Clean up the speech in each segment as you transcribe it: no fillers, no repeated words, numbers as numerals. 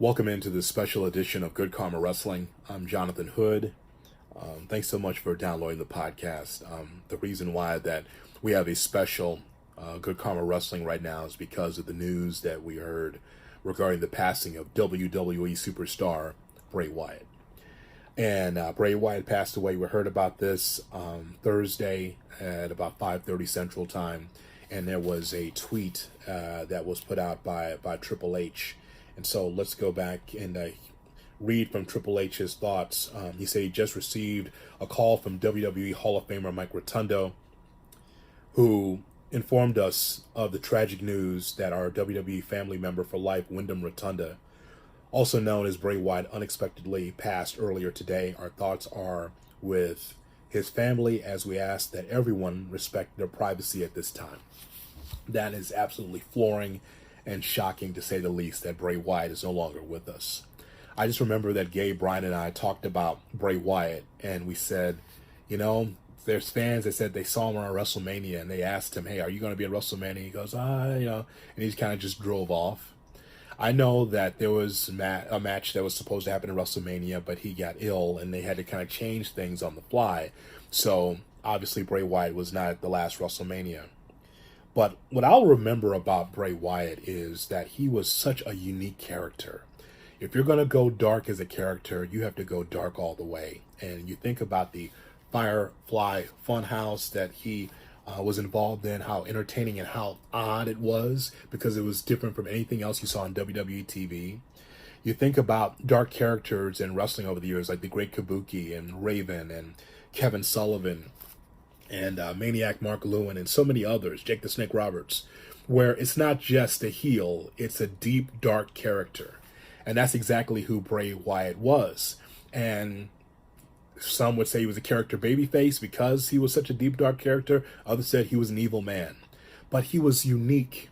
Welcome into this special edition of Good Karma Wrestling. I'm Jonathan Hood. Thanks so much for downloading the podcast. The reason why that we have a special Good Karma Wrestling right now is because of the news that we heard regarding the passing of WWE superstar Bray Wyatt. And Bray Wyatt passed away. We heard about this Thursday at about 5:30 Central Time. And there was a tweet that was put out by Triple H. And so let's go back and read from Triple H's thoughts. He said he just received a call from WWE Hall of Famer Mike Rotundo, who informed us of the tragic news that our WWE family member for life, Wyndham Rotunda, also known as Bray Wyatt, unexpectedly passed earlier today. Our thoughts are with his family as we ask that everyone respect their privacy at this time. That is absolutely flooring and shocking, to say the least, that Bray Wyatt is no longer with us. I just remember that Gabe, Bryan, and I talked about Bray Wyatt, and we said, you know, there's fans that said they saw him on WrestleMania, and they asked him, hey, are you going to be at WrestleMania? He goes, and he kind of just drove off. I know that there was a match that was supposed to happen at WrestleMania, but he got ill, and they had to kind of change things on the fly. So, obviously, Bray Wyatt was not at the last WrestleMania. But what I'll remember about Bray Wyatt is that he was such a unique character. If you're going to go dark as a character, you have to go dark all the way. And you think about the Firefly Funhouse that he was involved in, how entertaining and how odd it was, because it was different from anything else you saw on WWE TV. You think about dark characters in wrestling over the years, like the Great Kabuki and Raven and Kevin Sullivan, and Maniac Mark Lewin, and so many others, Jake the Snake Roberts, where it's not just a heel, it's a deep, dark character. And that's exactly who Bray Wyatt was. And some would say he was a character babyface because he was such a deep, dark character. Others said he was an evil man. But he was unique.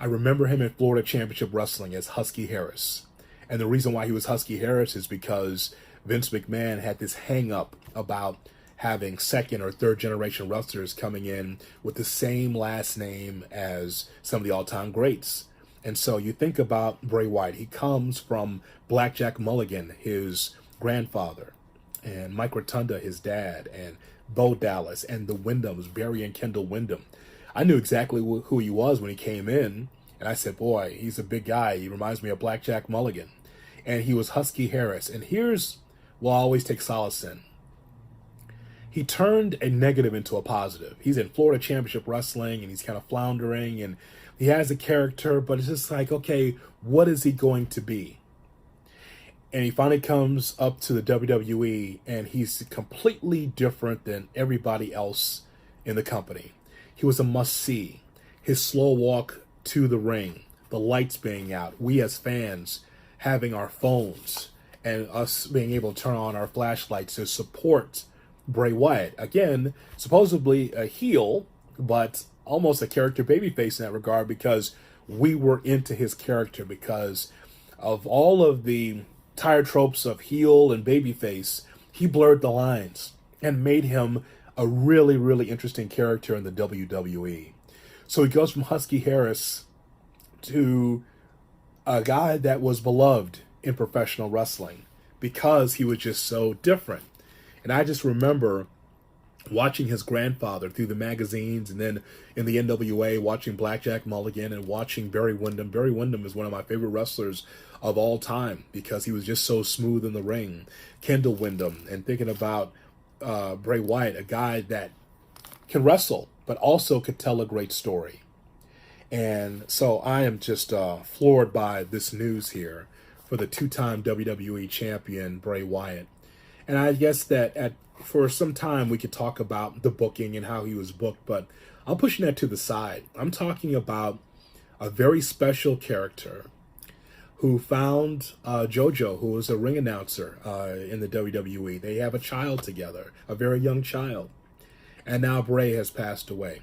I remember him in Florida Championship Wrestling as Husky Harris. And the reason why he was Husky Harris is because Vince McMahon had this hang-up about having second or third generation wrestlers coming in with the same last name as some of the all-time greats. And so you think about Bray Wyatt. He comes from Blackjack Mulligan, his grandfather, and Mike Rotunda, his dad, and Bo Dallas, and the Wyndhams, Barry and Kendall Wyndham. I knew exactly who he was when he came in, and I said, boy, he's a big guy. He reminds me of Blackjack Mulligan. And he was Husky Harris. And here's what I always take solace in. He turned a negative into a positive. He's in Florida Championship Wrestling, and he's kind of floundering, and he has a character, but it's just like, okay, what is he going to be? And he finally comes up to the WWE, and he's completely different than everybody else in the company. He was a must-see. His slow walk to the ring, the lights being out, we as fans having our phones, and us being able to turn on our flashlights to support Bray Wyatt. Again, supposedly a heel, but almost a character babyface in that regard, because we were into his character, because of all of the tired tropes of heel and babyface, he blurred the lines and made him a really, really interesting character in the WWE. So he goes from Husky Harris to a guy that was beloved in professional wrestling because he was just so different. And I just remember watching his grandfather through the magazines, and then in the NWA, watching Blackjack Mulligan and watching Barry Windham. Barry Windham is one of my favorite wrestlers of all time because he was just so smooth in the ring. Kendall Windham, and thinking about Bray Wyatt, a guy that can wrestle, but also could tell a great story. And so I am just floored by this news here for the two-time WWE champion, Bray Wyatt. And I guess that for some time we could talk about the booking and how he was booked, but I'm pushing that to the side. I'm talking about a very special character who found JoJo, who was a ring announcer in the WWE. They have a child together, a very young child. And now Bray has passed away.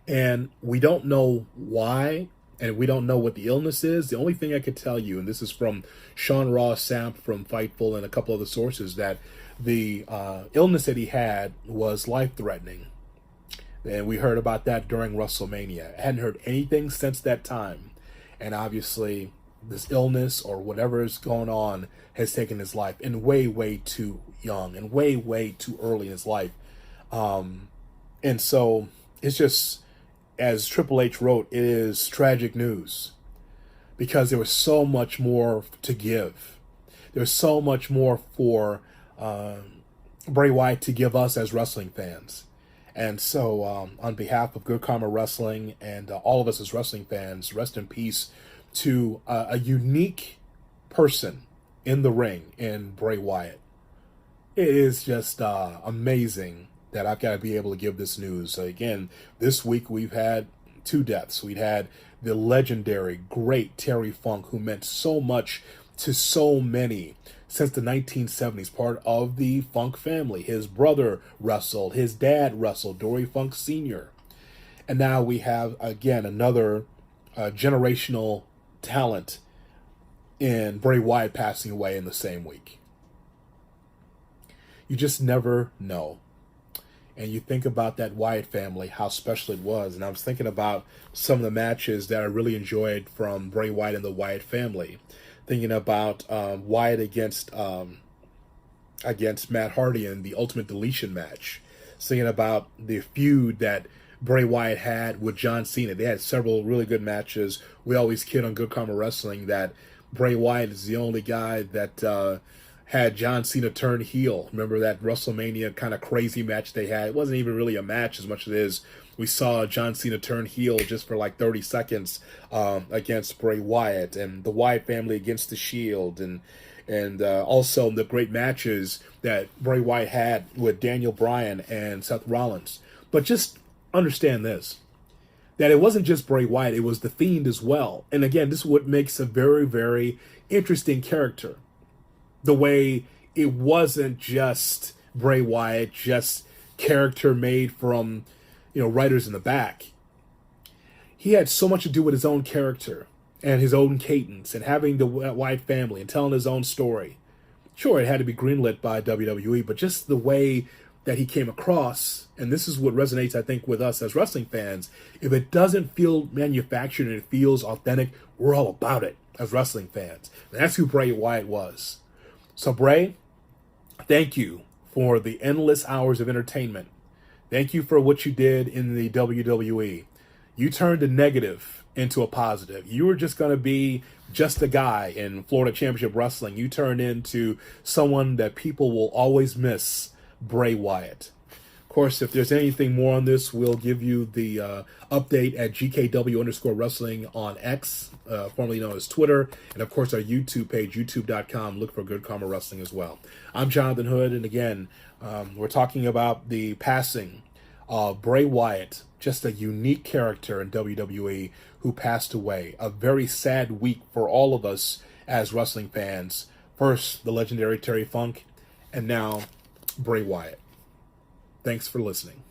And we don't know why, and we don't know what the illness is. The only thing I could tell you, and this is from Sean Ross Sapp from Fightful and a couple other sources, that the illness that he had was life-threatening. And we heard about that during WrestleMania. I hadn't heard anything since that time. And obviously, this illness or whatever is going on has taken his life, and way too young, and way too early in his life. And so it's just, as Triple H wrote, it is tragic news, because there was so much more to give. There's so much more for Bray Wyatt to give us as wrestling fans. And so on behalf of Good Karma Wrestling and all of us as wrestling fans, rest in peace to a unique person in the ring in Bray Wyatt. It is just amazing that I've got to be able to give this news. So again, this week we've had 2 deaths. We'd had the legendary, great Terry Funk, who meant so much to so many since the 1970s, part of the Funk family. His brother wrestled, his dad wrestled, Dory Funk Sr. And now we have, again, another generational talent in Bray Wyatt passing away in the same week. You just never know. And you think about that Wyatt family, how special it was. And I was thinking about some of the matches that I really enjoyed from Bray Wyatt and the Wyatt family. Thinking about Wyatt against Matt Hardy in the Ultimate Deletion match. Thinking about the feud that Bray Wyatt had with John Cena. They had several really good matches. We always kid on Good Karma Wrestling that Bray Wyatt is the only guy that had John Cena turn heel. Remember that WrestleMania kind of crazy match they had? It wasn't even really a match as much as it is we saw John Cena turn heel just for like 30 seconds against Bray Wyatt, and the Wyatt family against the Shield, and also the great matches that Bray Wyatt had with Daniel Bryan and Seth Rollins. But just understand this, that it wasn't just Bray Wyatt, it was The Fiend as well. And again, this is what makes a very interesting character. The way it wasn't just Bray Wyatt, just character made from, writers in the back. He had so much to do with his own character and his own cadence and having the Wyatt family and telling his own story. Sure, it had to be greenlit by WWE, but just the way that he came across, and this is what resonates, I think, with us as wrestling fans. If it doesn't feel manufactured and it feels authentic, we're all about it as wrestling fans. And that's who Bray Wyatt was. So Bray, thank you for the endless hours of entertainment. Thank you for what you did in the WWE. You turned a negative into a positive. You were just going to be just a guy in Florida Championship Wrestling. You turned into someone that people will always miss, Bray Wyatt. Of course, if there's anything more on this, we'll give you the update at GKW_wrestling on X, formerly known as Twitter, and of course our YouTube page, youtube.com. Look for Good Karma Wrestling as well. I'm Jonathan Hood, and again, we're talking about the passing of Bray Wyatt, just a unique character in WWE who passed away. A very sad week for all of us as wrestling fans. First, the legendary Terry Funk, and now Bray Wyatt. Thanks for listening.